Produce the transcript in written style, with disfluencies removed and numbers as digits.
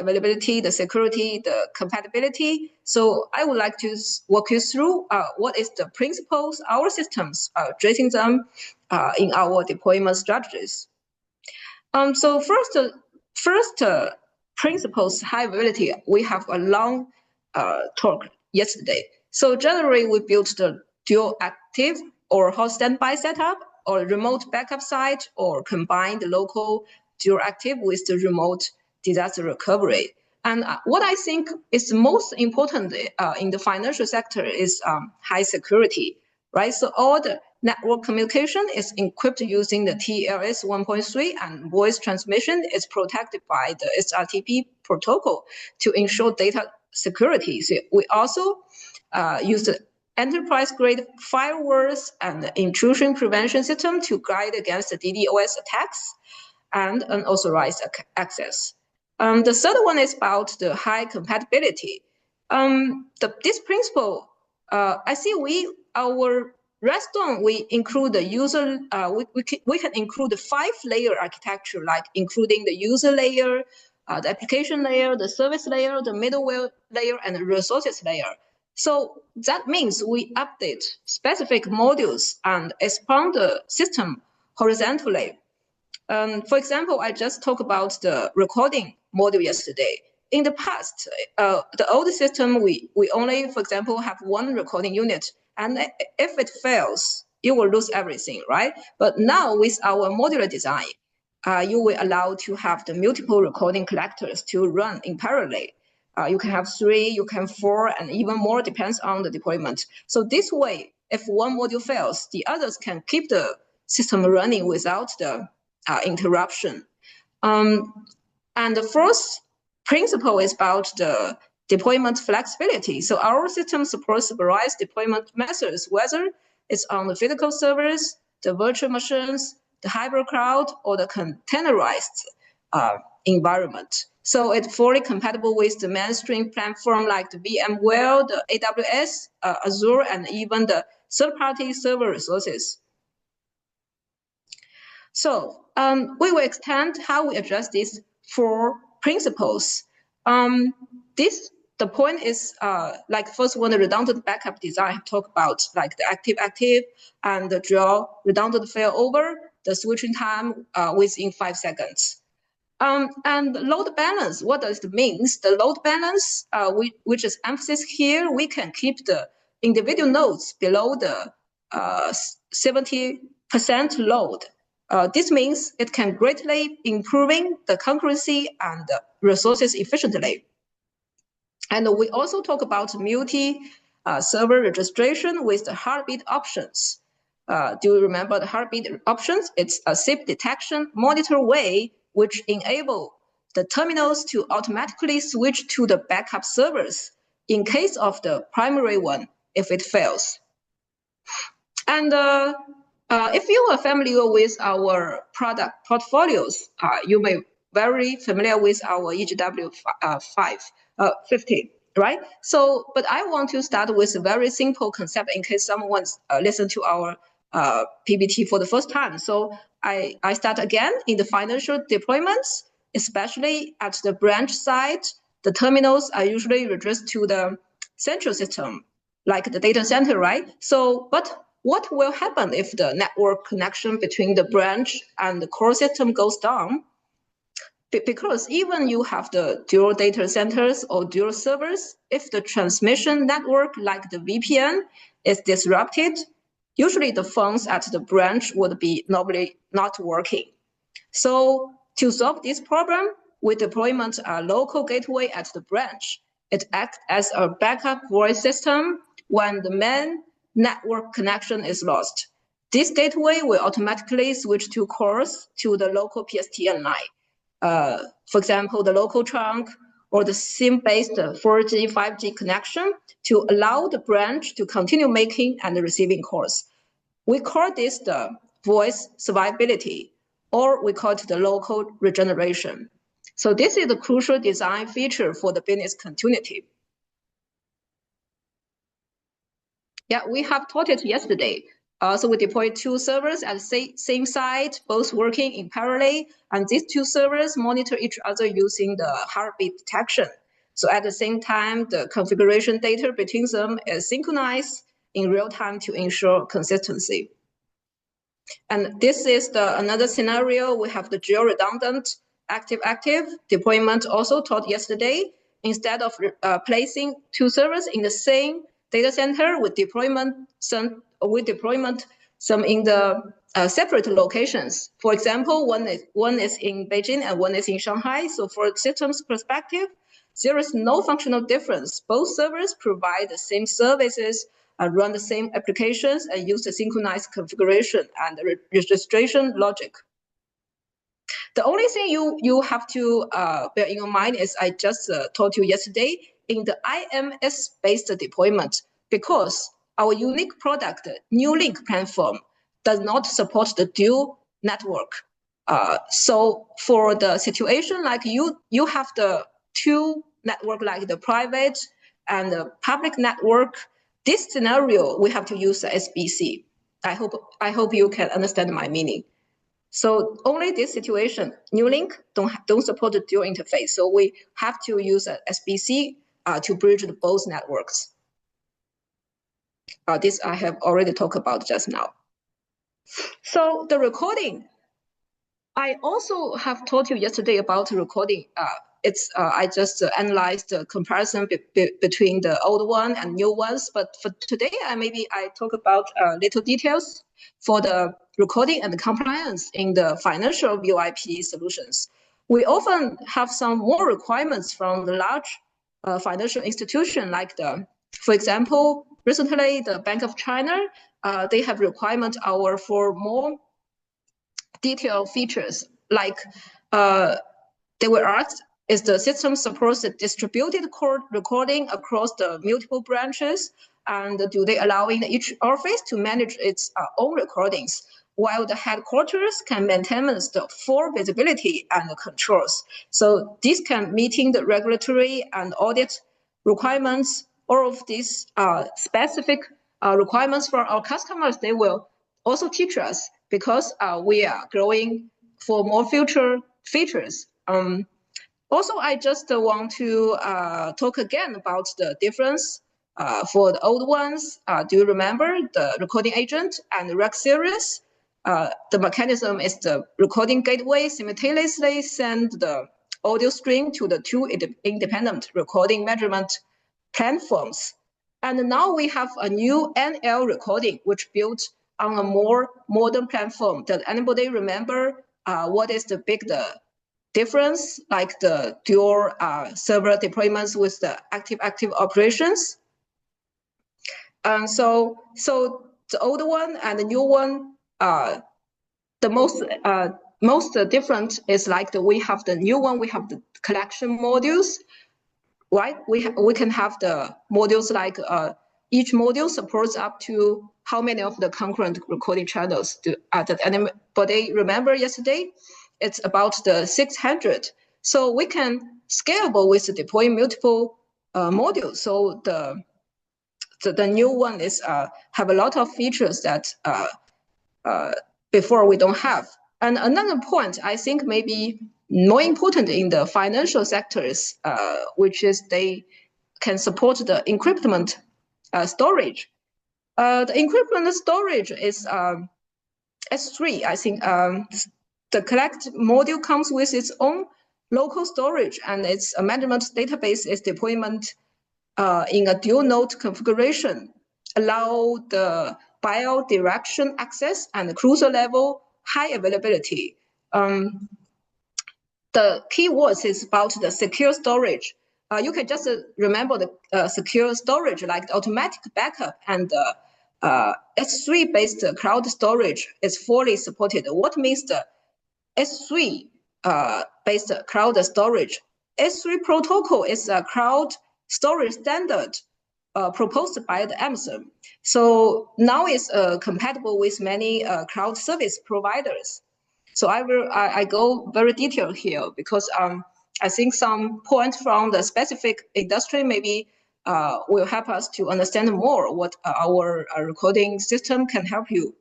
availability, the security, the compatibility. So I would like to walk you through what is the principles, our systems, addressing them in our deployment strategies. So first principles, high availability, we have a long talk yesterday. So generally, we built the dual active or hot standby setup, or remote backup site, or combine the local dual active with the remote disaster recovery. And what I think is most important in the financial sector is high security, right? So all the network communication is encrypted using the TLS 1.3, and voice transmission is protected by the SRTP protocol to ensure data security. So we also use the enterprise-grade firewalls and intrusion prevention system to guide against the DDoS attacks and unauthorized access. The third one is about the high compatibility. This principle, I see our Redstone, we include the user, we can include the 5-layer architecture, like including the user layer, the application layer, the service layer, the middleware layer, and the resources layer. So that means we update specific modules and expand the system horizontally. For example, I just talked about the recording module yesterday. In the past, the old system, we only, for example, have one recording unit. And if it fails, you will lose everything, right? But now with our modular design, you will allow to have the multiple recording collectors to run in parallel. You can have 3, you can have 4, and even more, depends on the deployment. So this way, if one module fails, the others can keep the system running without the interruption. And the fourth principle is about the deployment flexibility. So our system supports various deployment methods, whether it's on the physical servers, the virtual machines, the hybrid cloud, or the containerized environment. So it's fully compatible with the mainstream platform like the VMware, the AWS, Azure, and even the third-party server resources. So we will extend how we address these 4 principles. The point is like first one, the redundant backup design I talk about, like the active and the draw redundant failover, the switching time within 5 seconds. And load balance, what does it mean? The load balance, which is emphasis here, we can keep the individual nodes below the 70% load. This means it can greatly improving the concurrency and the resources efficiently. And we also talk about multi-server registration with the heartbeat options. Do you remember the heartbeat options? It's a SIP detection monitor way, which enable the terminals to automatically switch to the backup servers in case of the primary one if it fails. And if you are familiar with our product portfolios, you may be very familiar with our EGW 50, right? So, but I want to start with a very simple concept in case someone listens to our PBT for the first time. So I start again in the financial deployments, especially at the branch side. The terminals are usually addressed to the central system, like the data center, right? So, but what will happen if the network connection between the branch and the core system goes down? Because even you have the dual data centers or dual servers, if the transmission network, like the VPN, is disrupted, usually the phones at the branch would be normally not working. So to solve this problem, we deployment a local gateway at the branch. It acts as a backup voice system when the main network connection is lost. This gateway will automatically switch to cores to the local PSTN line. For example, the local trunk or the SIM-based 4G, 5G connection to allow the branch to continue making and receiving calls. We call this the voice survivability, or we call it the local regeneration. So this is the crucial design feature for the business continuity. Yeah, we have taught it yesterday. So we deploy 2 servers at the same site, both working in parallel, and these 2 servers monitor each other using the heartbeat detection. So at the same time, the configuration data between them is synchronized in real time to ensure consistency. And this is another scenario. We have the geo-redundant active-active deployment also taught yesterday. Instead of placing 2 servers in the same data center with deployment some in the separate locations. For example, one is in Beijing and one is in Shanghai. So for systems perspective, there is no functional difference. Both servers provide the same services, run the same applications, and use the synchronized configuration and registration logic. The only thing you have to bear in your mind is I just told you yesterday in the IMS-based deployment, because our unique product, New Link platform, does not support the dual network. So for the situation like you have the 2 network like the private and the public network, this scenario we have to use the SBC. I hope you can understand my meaning. So only this situation, New Link don't support the dual interface. So we have to use a SBC to bridge both networks. This I have already talked about just now. So the recording, I also have told you yesterday about recording. I just analyzed the comparison between the old one and new ones. But for today, I talk about little details for the recording and the compliance in the financial VoIP solutions. We often have some more requirements from the large financial institution, like for example, recently the Bank of China, they have requirement for more detailed features, like they were asked, is the system supports the distributed recording across the multiple branches? And do they allowing each office to manage its own recordings, while the headquarters can maintain the full visibility and controls? So this can meeting the regulatory and audit requirements. All of these specific requirements for our customers, they will also teach us, because we are growing for more future features. Also, I just want to talk again about the difference for the old ones. Do you remember the recording agent and the rec series? The mechanism is the recording gateway simultaneously send the audio stream to the 2 independent recording measurement platforms. And now we have a new NL recording, which built on a more modern platform. Does anybody remember what is the big difference, like the dual server deployments with the active-active operations? So the old one and the new one, the most different is like we have the new one, we have the collection modules, right? We can have the modules like each module supports up to how many of the concurrent recording channels does anybody remember yesterday? It's about the 600. So we can scalable with deploying multiple modules. So the new one is have a lot of features that before we don't have. And another point, I think maybe more important in the financial sectors, which is they can support the encryptment storage. The encryptment storage is S3. I think the collect module comes with its own local storage, and its management database is deployment in a dual node configuration, allow the bi-direction access and crucial level high availability. The key words is about the secure storage. You can just remember the secure storage, like the automatic backup and S3-based cloud storage is fully supported. What means the S3-based cloud storage? S3 protocol is a cloud storage standard proposed by the Amazon. So now it's compatible with many cloud service providers. So I go very detailed here, because I think some points from the specific industry maybe will help us to understand more what our recording system can help you